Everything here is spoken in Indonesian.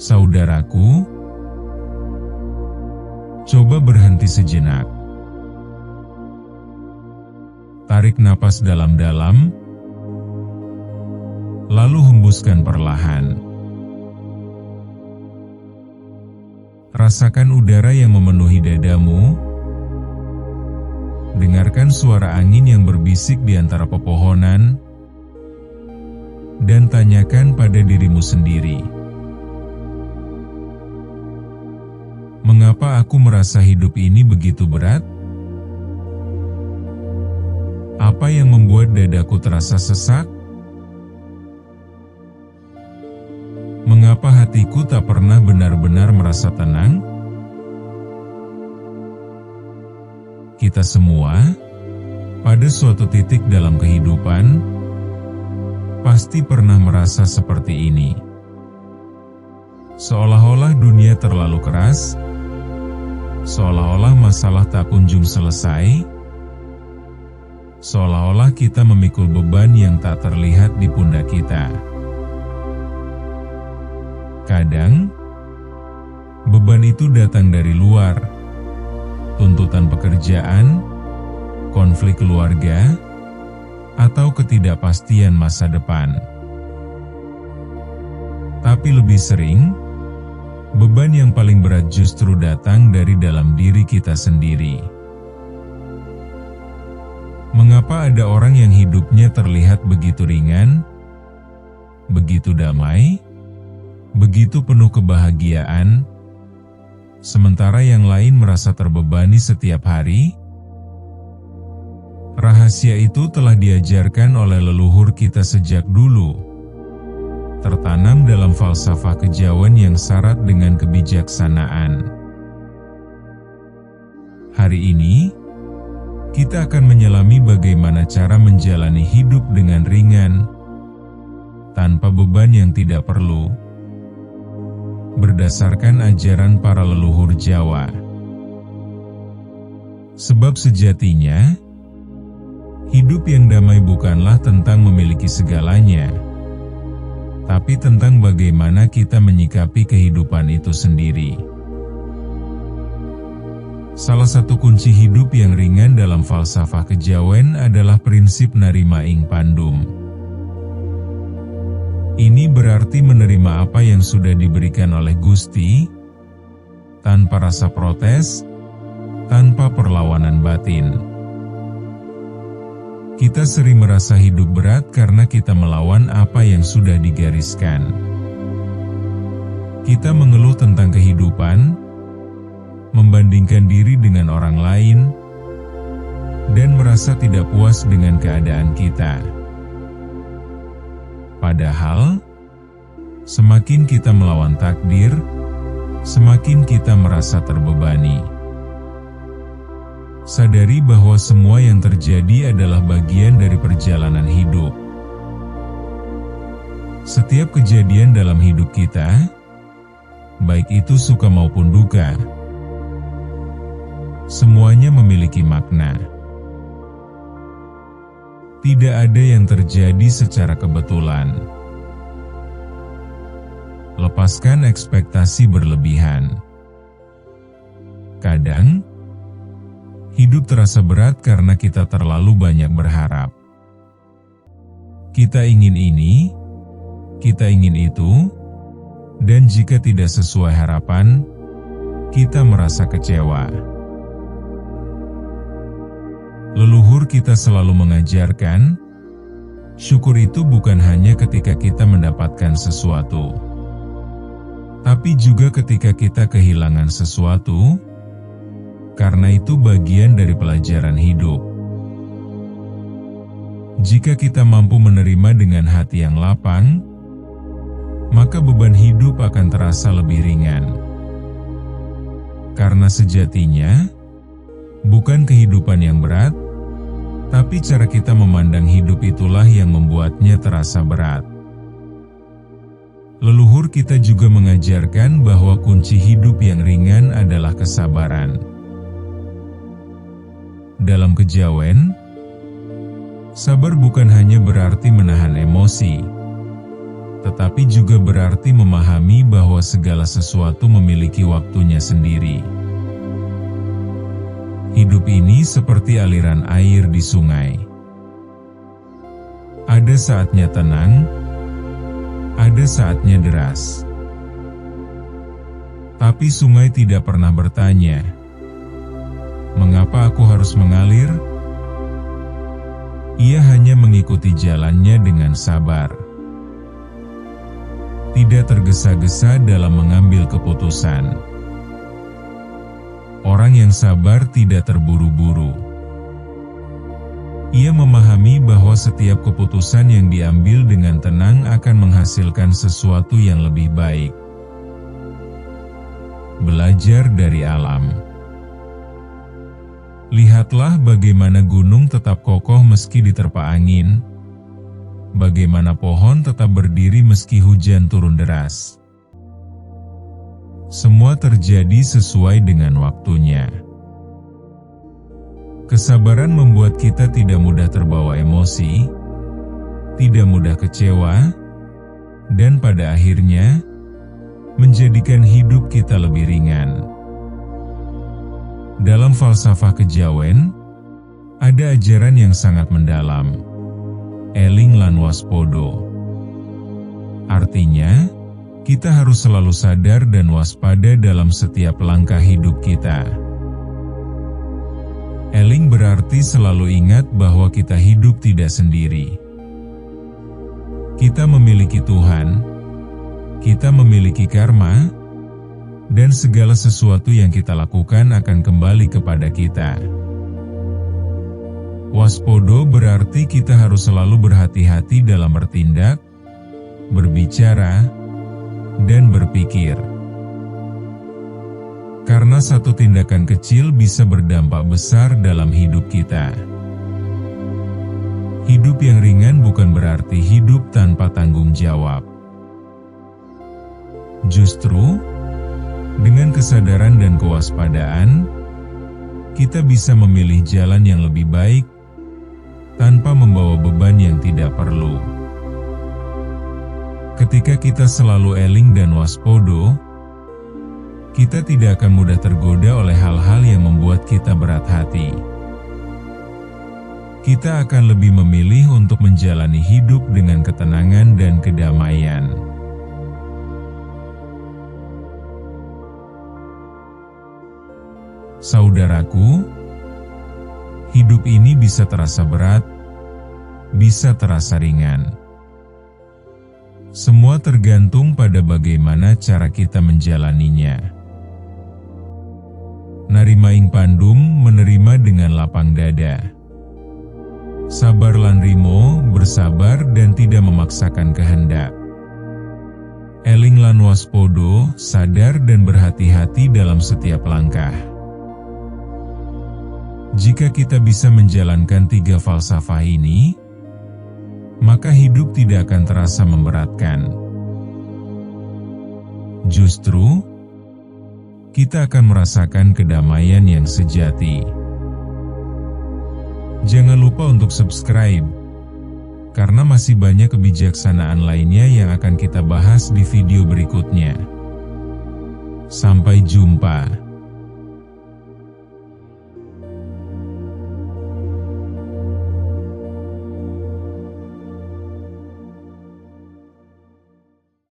Saudaraku, coba berhenti sejenak. Tarik napas dalam-dalam, lalu hembuskan perlahan. Rasakan udara yang memenuhi dadamu. Dengarkan suara angin yang berbisik di antara pepohonan, dan tanyakan pada dirimu sendiri, mengapa aku merasa hidup ini begitu berat? Apa yang membuat dadaku terasa sesak? Mengapa hatiku tak pernah benar-benar merasa tenang? Kita semua, pada suatu titik dalam kehidupan, pasti pernah merasa seperti ini. Seolah-olah dunia terlalu keras, seolah-olah masalah tak kunjung selesai, seolah-olah kita memikul beban yang tak terlihat di pundak kita. Kadang, beban itu datang dari luar, tuntutan pekerjaan, konflik keluarga, atau ketidakpastian masa depan. Tapi lebih sering, beban yang paling berat justru datang dari dalam diri kita sendiri. Mengapa ada orang yang hidupnya terlihat begitu ringan, begitu damai, begitu penuh kebahagiaan, sementara yang lain merasa terbebani setiap hari? Rahasia itu telah diajarkan oleh leluhur kita sejak dulu, tertanam dalam falsafah kejawen yang syarat dengan kebijaksanaan. Hari ini, kita akan menyelami bagaimana cara menjalani hidup dengan ringan, tanpa beban yang tidak perlu, berdasarkan ajaran para leluhur Jawa. Sebab sejatinya, hidup yang damai bukanlah tentang memiliki segalanya, tapi tentang bagaimana kita menyikapi kehidupan itu sendiri. Salah satu kunci hidup yang ringan dalam falsafah kejawen adalah prinsip narima ing pandum. Ini berarti menerima apa yang sudah diberikan oleh Gusti, tanpa rasa protes, tanpa perlawanan batin. Kita sering merasa hidup berat karena kita melawan apa yang sudah digariskan. Kita mengeluh tentang kehidupan, membandingkan diri dengan orang lain, dan merasa tidak puas dengan keadaan kita. Padahal, semakin kita melawan takdir, semakin kita merasa terbebani. Sadari bahwa semua yang terjadi adalah bagian dari perjalanan hidup. Setiap kejadian dalam hidup kita, baik itu suka maupun duka, semuanya memiliki makna. Tidak ada yang terjadi secara kebetulan. Lepaskan ekspektasi berlebihan. Kadang, hidup terasa berat karena kita terlalu banyak berharap. Kita ingin ini, kita ingin itu, dan jika tidak sesuai harapan, kita merasa kecewa. Leluhur kita selalu mengajarkan, syukur itu bukan hanya ketika kita mendapatkan sesuatu, tapi juga ketika kita kehilangan sesuatu, karena itu bagian dari pelajaran hidup. Jika kita mampu menerima dengan hati yang lapang, maka beban hidup akan terasa lebih ringan. Karena sejatinya, bukan kehidupan yang berat, tapi cara kita memandang hidup itulah yang membuatnya terasa berat. Leluhur kita juga mengajarkan bahwa kunci hidup yang ringan adalah kesabaran. Dalam kejawen, sabar bukan hanya berarti menahan emosi, tetapi juga berarti memahami bahwa bahwa segala sesuatu memiliki waktunya sendiri. Hidup ini seperti aliran air di sungai. Ada saatnya tenang, ada saatnya deras. Tapi sungai tidak pernah bertanya, "Mengapa aku harus mengalir?" Ia hanya mengikuti jalannya dengan sabar. Tidak tergesa-gesa dalam mengambil keputusan. Orang yang sabar tidak terburu-buru. Ia memahami bahwa setiap keputusan yang diambil dengan tenang akan menghasilkan sesuatu yang lebih baik. Belajar dari alam. Lihatlah bagaimana gunung tetap kokoh meski diterpa angin, bagaimana pohon tetap berdiri meski hujan turun deras. Semua terjadi sesuai dengan waktunya. Kesabaran membuat kita tidak mudah terbawa emosi, tidak mudah kecewa, dan pada akhirnya menjadikan hidup kita lebih ringan. Dalam falsafah kejawen, ada ajaran yang sangat mendalam, eling lan waspodo. Artinya, kita harus selalu sadar dan waspada dalam setiap langkah hidup kita. Eling berarti selalu ingat bahwa kita hidup tidak sendiri. Kita memiliki Tuhan, kita memiliki karma, dan segala sesuatu yang kita lakukan akan kembali kepada kita. Waspodo berarti kita harus selalu berhati-hati dalam bertindak, berbicara, dan berpikir. Karena satu tindakan kecil bisa berdampak besar dalam hidup kita. Hidup yang ringan bukan berarti hidup tanpa tanggung jawab. Justru, dengan kesadaran dan kewaspadaan, kita bisa memilih jalan yang lebih baik tanpa membawa beban yang tidak perlu. Ketika kita selalu eling dan waspodo, kita tidak akan mudah tergoda oleh hal-hal yang membuat kita berat hati. Kita akan lebih memilih untuk menjalani hidup dengan ketenangan dan kedamaian. Saudaraku, hidup ini bisa terasa berat, bisa terasa ringan. Semua tergantung pada bagaimana cara kita menjalaninya. Narimaing pandum, menerima dengan lapang dada. Sabar lan rimo, bersabar dan tidak memaksakan kehendak. Eling lan waspodo, sadar dan berhati-hati dalam setiap langkah. Jika kita bisa menjalankan 3 falsafah ini, maka hidup tidak akan terasa memberatkan. Justru, kita akan merasakan kedamaian yang sejati. Jangan lupa untuk subscribe, karena masih banyak kebijaksanaan lainnya yang akan kita bahas di video berikutnya. Sampai jumpa.